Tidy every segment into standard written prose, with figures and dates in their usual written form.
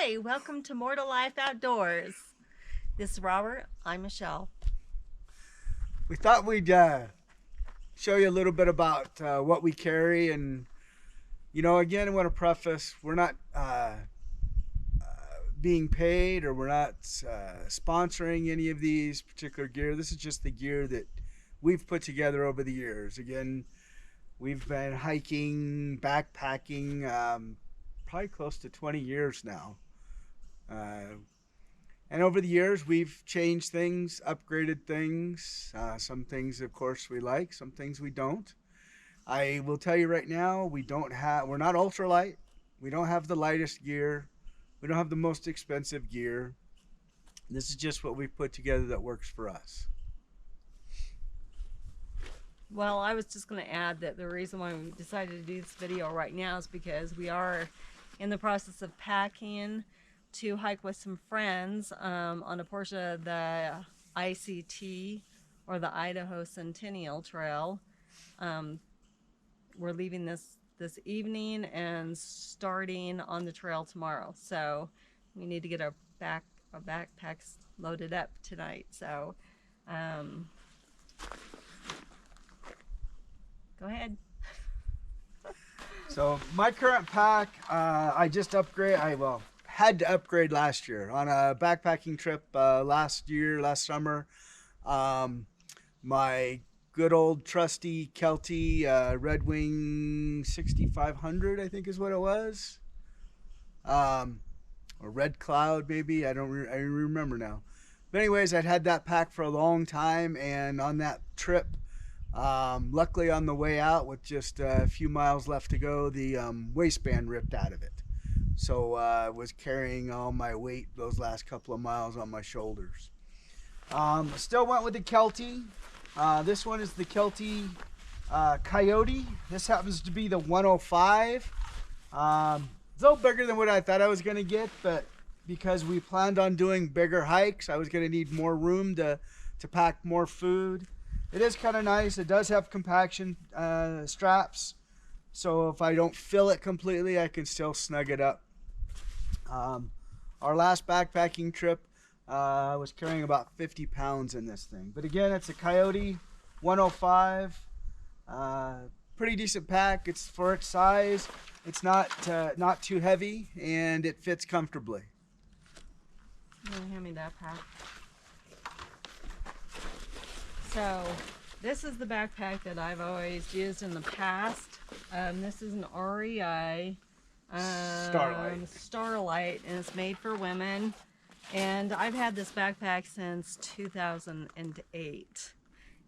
Hi, welcome to More to Life Outdoors. This is Robert. I'm Michelle. We thought we'd show you a little bit about what we carry. And, again, I want to preface we're not being paid, or we're not sponsoring any of these particular gear. This is just the gear that we've put together over the years. Again, we've been hiking, backpacking, probably close to 20 years now. And over the years, we've changed things, upgraded things. Some things, of course, we like. Some things we don't. I will tell you right now, we're not ultralight. We don't have the lightest gear. We don't have the most expensive gear. This is just what we've put together that works for us. Well, I was just going to add that the reason why we decided to do this video right now is because we are in the process of packing to hike with some friends on a portion of the ICT, or the Idaho Centennial Trail. We're leaving this evening and starting on the trail tomorrow, so we need to get our backpacks loaded up tonight. So go ahead. So my current pack, I just had to upgrade last year on a backpacking trip last summer. My good old trusty Kelty Red Wing 6500, I think is what it was. Or Red Cloud, maybe. I remember now. But anyways, I'd had that pack for a long time, and on that trip, luckily on the way out, with just a few miles left to go, the waistband ripped out of it. So I was carrying all my weight those last couple of miles on my shoulders. Still went with the Kelty. This one is the Kelty Coyote. This happens to be the 105. It's a little bigger than what I thought I was going to get, but because we planned on doing bigger hikes, I was going to need more room to pack more food. It is kind of nice. It does have compaction straps, so if I don't fill it completely, I can still snug it up. Our last backpacking trip, I was carrying about 50 pounds in this thing. But again, it's a Coyote 105. Pretty decent pack. It's for its size. It's not too heavy, and it fits comfortably. You want to hand me that pack? So this is the backpack that I've always used in the past. This is an REI Starlight, and it's made for women. And I've had this backpack since 2008,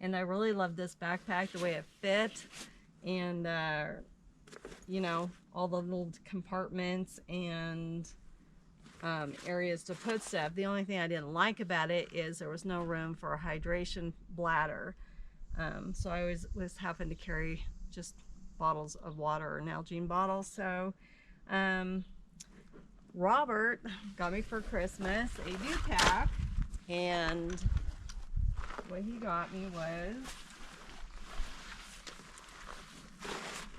and I really love this backpack, the way it fit, and all the little compartments and areas to put stuff. The only thing I didn't like about it is there was no room for a hydration bladder, so I always happen to carry just bottles of water, or Nalgene bottles. So Robert got me for Christmas a new pack, and what he got me was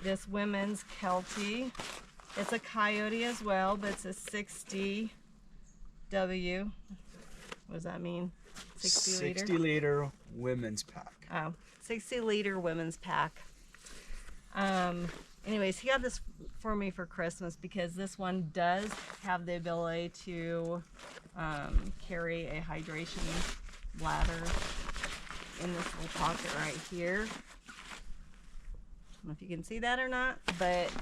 this women's Kelty. It's a Coyote as well, but it's a 60 W. What does that mean? 60 liter? 60 liter women's pack. Oh, 60 liter women's pack. Anyways, he got this for me for Christmas because this one does have the ability to carry a hydration bladder in this little pocket right here. I don't know if you can see that or not, but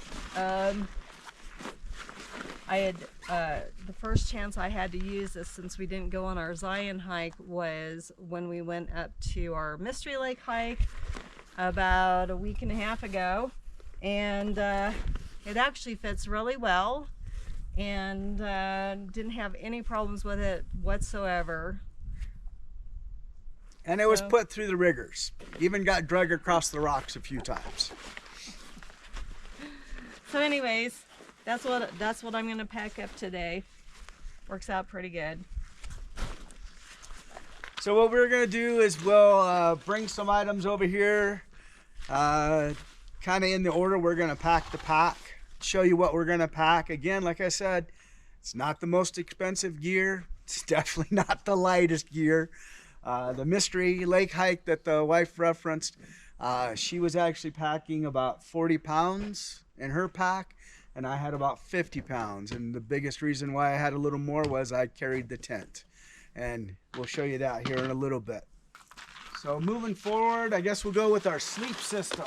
I had the first chance I had to use this since we didn't go on our Zion hike was when we went up to our Mystery Lake hike about a week and a half ago, and it actually fits really well, and didn't have any problems with it whatsoever. And it was put through the rigors. Even got dragged across the rocks a few times. So anyways, that's what I'm going to pack up today. Works out pretty good. So what we're going to do is we'll bring some items over here, kind of in the order we're going to pack the pack, show you what we're going to pack. Again, like I said, It's not the most expensive gear. It's definitely not the lightest gear. The mystery lake hike that the wife referenced, she was actually packing about 40 pounds in her pack, and I had about 50 pounds. And the biggest reason why I had a little more was I carried the tent. And we'll show you that here in a little bit. So moving forward, I guess we'll go with our sleep system.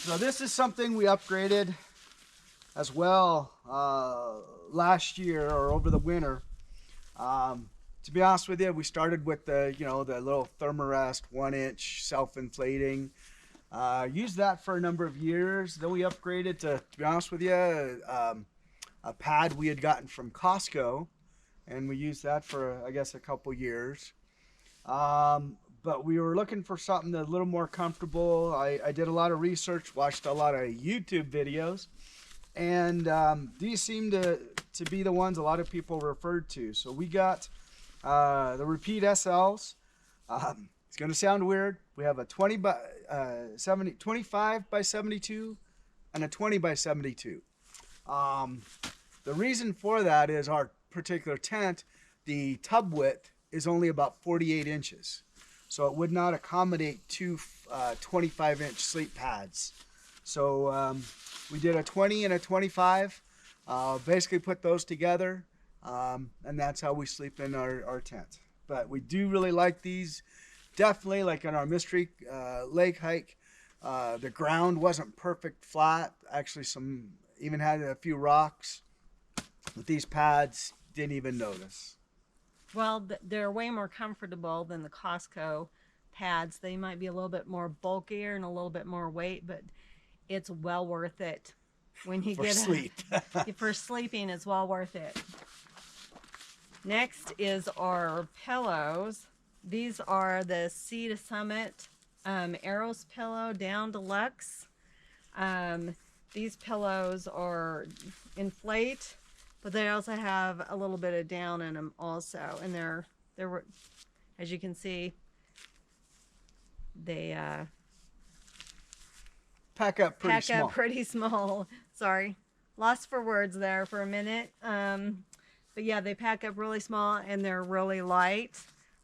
So this is something we upgraded as well last year or over the winter. To be honest with you, we started with the the little Thermarest 1-inch self-inflating. Used that for a number of years. Then we upgraded to be honest with you, a pad we had gotten from Costco, and we used that for I guess a couple years. But we were looking for something that's a little more comfortable. I did a lot of research, watched a lot of YouTube videos, and these seem to be the ones a lot of people referred to. So we got the Repeat SLs. It's going to sound weird. We have a 25 by 72 and a 20 by 72. The reason for that is our particular tent, the tub width is only about 48 inches. So it would not accommodate two 25-inch sleep pads. So we did a 20 and a 25, basically put those together, and that's how we sleep in our tent. But we do really like these. Definitely, like in our Mystery Lake hike, the ground wasn't perfect flat. Actually, even had a few rocks. With these pads, didn't even notice. Well, they're way more comfortable than the Costco pads. They might be a little bit more bulkier and a little bit more weight, but it's well worth it. When you get sleep. For sleeping, it's well worth it. Next is our pillows. These are the Sea to Summit Eros Pillow Down Deluxe. These pillows are inflate, but they also have a little bit of down in them also, and they're as you can see, they pack up pretty small. Sorry, lost for words there for a minute. But yeah, they pack up really small and they're really light.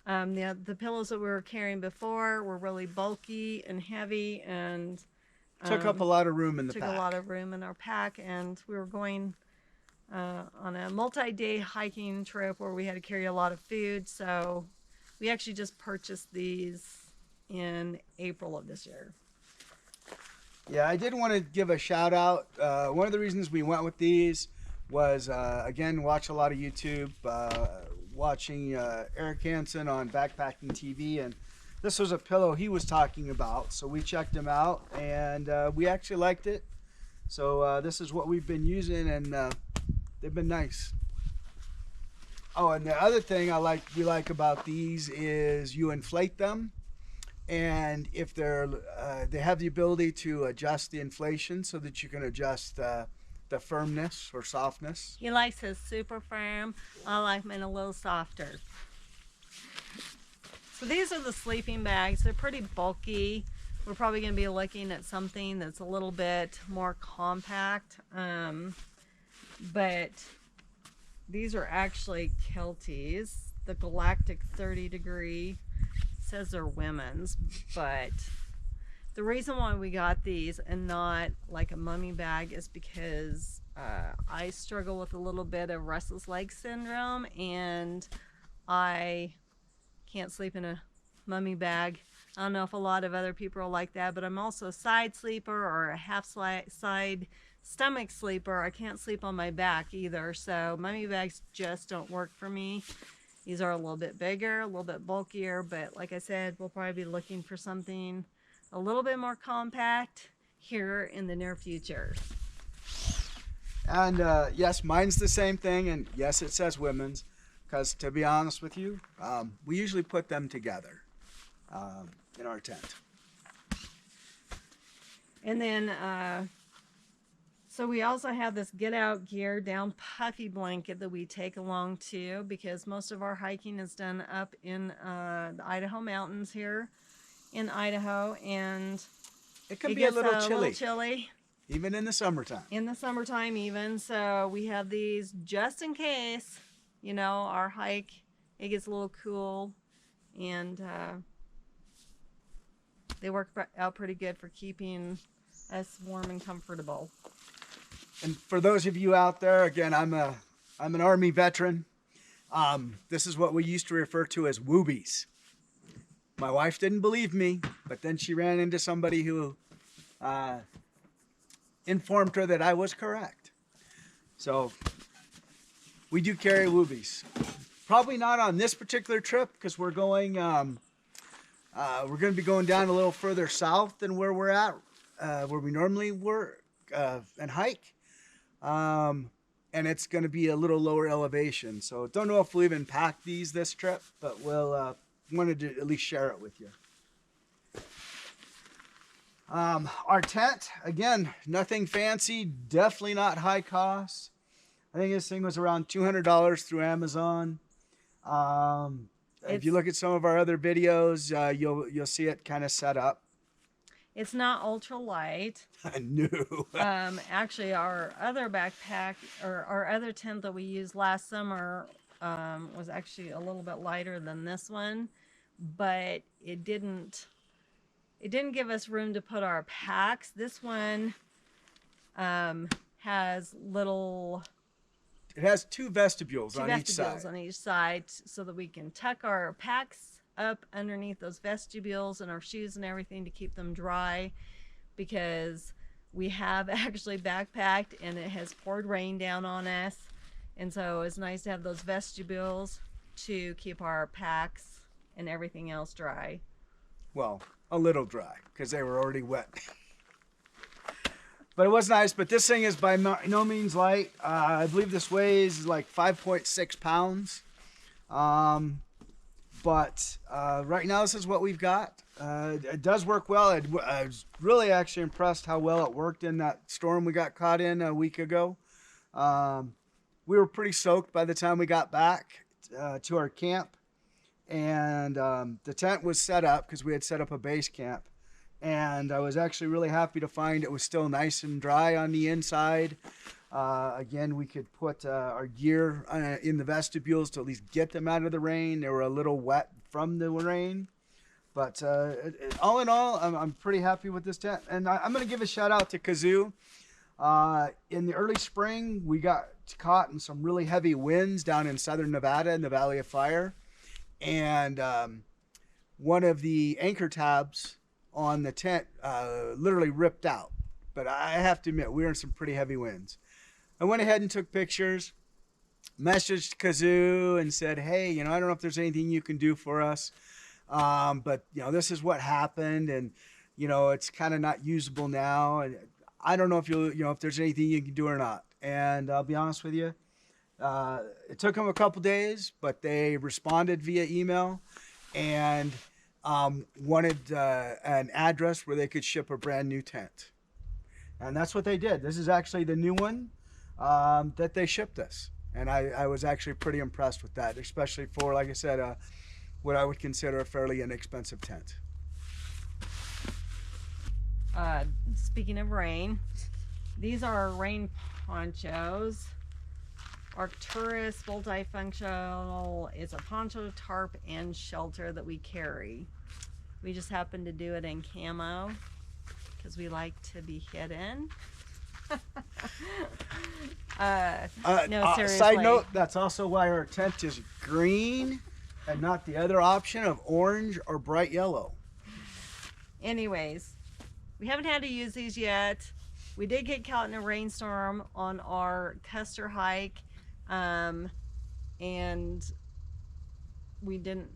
The pillows that we were carrying before were really bulky and heavy and took up a lot of room in the pack. Took a lot of room in our pack, and we were going on a multi-day hiking trip where we had to carry a lot of food. So we actually just purchased these in April of this year. Yeah, I did want to give a shout out. One of the reasons we went with these was, again, watch a lot of YouTube, watching Eric Hansen on Backpacking TV, and this was a pillow he was talking about, so we checked him out, and we actually liked it. So this is what we've been using, and they've been nice. Oh, and the other thing we like about these is you inflate them, and if they have the ability to adjust the inflation so that you can adjust the firmness or softness. He likes his super firm. I like mine a little softer. So these are the sleeping bags. They're pretty bulky. We're probably going to be looking at something that's a little bit more compact. But these are actually Kelties. The Galactic 30 degree. It says they're women's, but the reason why we got these and not like a mummy bag is because I struggle with a little bit of restless leg syndrome, and I can't sleep in a mummy bag. I don't know if a lot of other people are like that, but I'm also a side sleeper or a half side stomach sleeper. I can't sleep on my back either, so mummy bags just don't work for me. These are a little bit bigger, a little bit bulkier, but like I said, we'll probably be looking for something a little bit more compact here in the near future. And yes, mine's the same thing, and yes, it says women's, because to be honest with you, we usually put them together in our tent. And then so we also have this Get Out Gear down puffy blanket that we take along too, because most of our hiking is done up in the Idaho mountains here. in Idaho, and It can it be a gets little a chilly, little chilly even in the summertime. in the summertime even. So we have these just in case, you know, our hike, it gets a little cool, and they work out pretty good for keeping us warm and comfortable. And for those of you out there, again, I'm an Army veteran. This is what we used to refer to as woobies. My wife didn't believe me, but then she ran into somebody who informed her that I was correct. So we do carry woobies. Probably not on this particular trip because we're going to be going down a little further south than where we're at, where we normally work and hike. And it's going to be a little lower elevation. So don't know if we'll even pack these this trip, but we'll wanted to at least share it with you. Our tent, again, nothing fancy, definitely not high cost. I think this thing was around $200 through Amazon. If you look at some of our other videos, you'll see it kind of set up. It's not ultra light. I knew. Actually, our other backpack, or our other tent that we used last summer, was actually a little bit lighter than this one, but it didn't give us room to put our packs. This one has little. It has two vestibules on each side. On each side, so that we can tuck our packs up underneath those vestibules and our shoes and everything to keep them dry, because we have actually backpacked and it has poured rain down on us, and so it's nice to have those vestibules to keep our packs and everything else dry. Well, a little dry because they were already wet. But it was nice. But this thing is by no means light. I believe this weighs like 5.6 pounds. But right now, this is what we've got. It does work well. I was really actually impressed how well it worked in that storm we got caught in a week ago. We were pretty soaked by the time we got back to our camp. And the tent was set up because we had set up a base camp. And I was actually really happy to find it was still nice and dry on the inside. Again, we could put our gear in the vestibules to at least get them out of the rain. They were a little wet from the rain. But all in all, I'm pretty happy with this tent. And I'm going to give a shout out to Kazoo. In the early spring, we got caught in some really heavy winds down in southern Nevada in the Valley of Fire. And one of the anchor tabs on the tent literally ripped out. But I have to admit, we were in some pretty heavy winds. I went ahead and took pictures, messaged Kazoo and said, hey, I don't know if there's anything you can do for us. But, this is what happened. And, it's kind of not usable now. And I don't know if if there's anything you can do or not. And I'll be honest with you. It took them a couple days, but they responded via email and wanted an address where they could ship a brand new tent. And that's what they did. This is actually the new one that they shipped us. And I was actually pretty impressed with that, especially for, like I said, what I would consider a fairly inexpensive tent. Speaking of rain, these are rain ponchos. Arcturus multifunctional is a poncho, tarp, and shelter that we carry. We just happen to do it in camo because we like to be hidden. No, seriously. Side note, that's also why our tent is green and not the other option of orange or bright yellow. Anyways, we haven't had to use these yet. We did get caught in a rainstorm on our Custer hike. And we didn't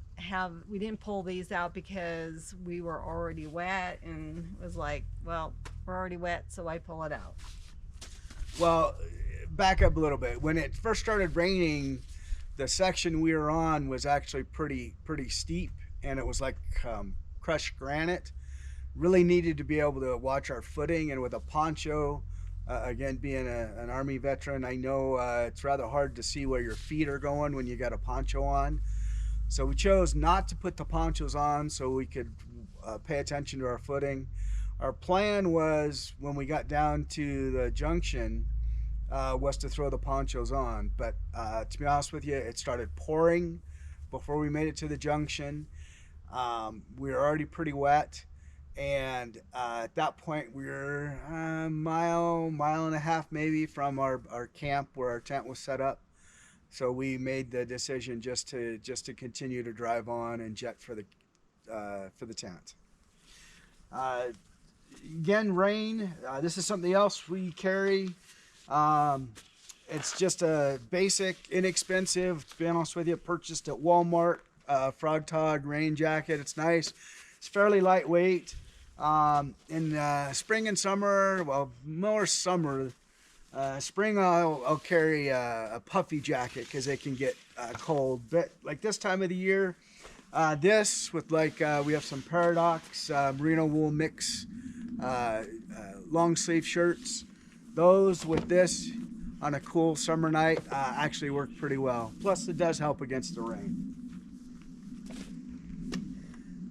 pull these out because we were already wet, and it was like, well, we're already wet, so I pull it out. Well, back up a little bit. When it first started raining, the section we were on was actually pretty steep, and it was like crushed granite. Really needed to be able to watch our footing, and with a poncho, again, being an Army veteran, I know it's rather hard to see where your feet are going when you got a poncho on. So we chose not to put the ponchos on so we could pay attention to our footing. Our plan was, when we got down to the junction, was to throw the ponchos on. But to be honest with you, it started pouring before we made it to the junction. We were already pretty wet. And at that point, we were a mile and a half maybe from our camp where our tent was set up. So we made the decision just to continue to drive on and jet for the tent. Again, rain. This is something else we carry. It's just a basic, inexpensive, to be honest with you, purchased at Walmart. Frog Tog rain jacket. It's nice. It's fairly lightweight. In spring and summer, well, more summer. Spring, I'll carry a puffy jacket because it can get cold. But like this time of the year, this with we have some Paradox merino wool mix long sleeve shirts. Those with this on a cool summer night actually work pretty well. Plus, it does help against the rain.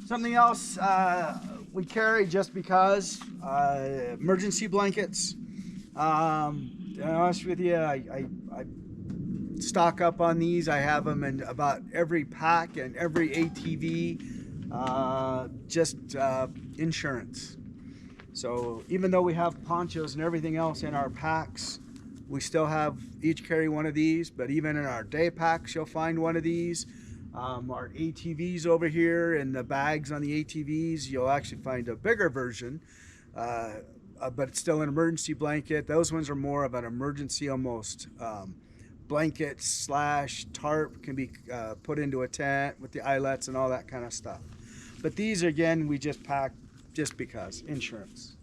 Something else we carry just because, emergency blankets. To be honest with you, I stock up on these. I have them in about every pack and every ATV, just insurance. So even though we have ponchos and everything else in our packs, we still have each carry one of these. But even in our day packs, you'll find one of these. Our ATVs over here, and the bags on the ATVs, you'll actually find a bigger version, but it's still an emergency blanket. Those ones are more of an emergency almost. Blanket slash tarp can be put into a tent with the eyelets and all that kind of stuff. But these, again, we just pack just because, insurance.